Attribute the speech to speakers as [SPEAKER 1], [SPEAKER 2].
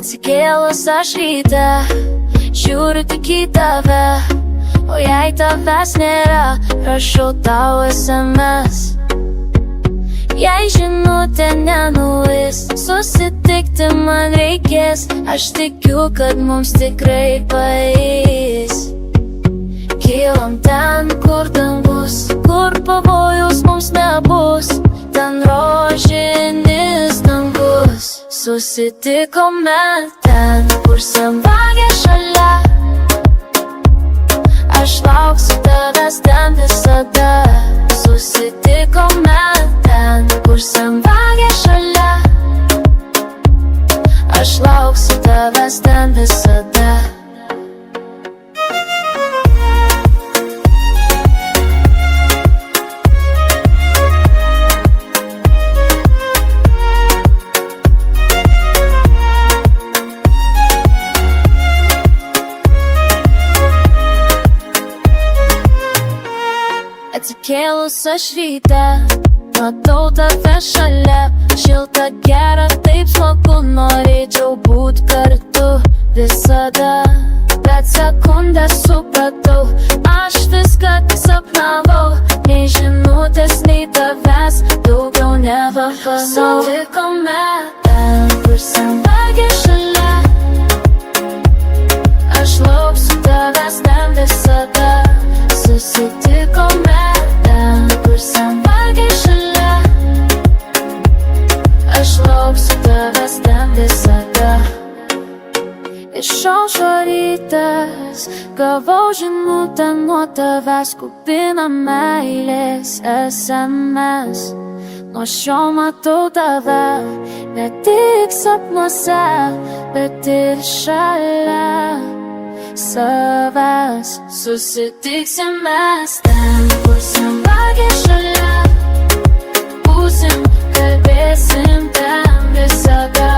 [SPEAKER 1] Atsikėlus aš ryte, žiūriu tik į tave, o jei tavęs nėra, rašau tau SMS. Jei žinutė nenueis, susitikti man reikės, aš tikiu, kad mums tikrai paeis. Kylam ten, kur dangus, kur pavojus mums nebus, ten rožinis dangus. Susitikome ten, kur senvagė šalia, aš lauksiu tavęs ten visada. Susitikome ten, kur senvagė šalia, aš lauksiu tavęs ten visada. Atsikėlus aš ryte, matau tave šalia, šilta, gera, taip smagu, norėčiau būt kartu visada. Bet sekundę supratau, aš viską tik sapnavau, nei žinutės, nei tavęs daugiau nebemanau. Susitikome ten, kur senvagė šalia, aš lauksiu tavęs ten visada. Susitikome ten, kur senvagė šalia, aš lauksiu tavęs ten visada. Išaušo rytas, gavau žinutę nuo tavęs, kupina meilės SMS. Nuo šio matau tave, ne tik sapnuose, bet ir šalia savęs. Susitiksim mes ten, kur senvagė šalia, būsim, kalbėsim ten visada.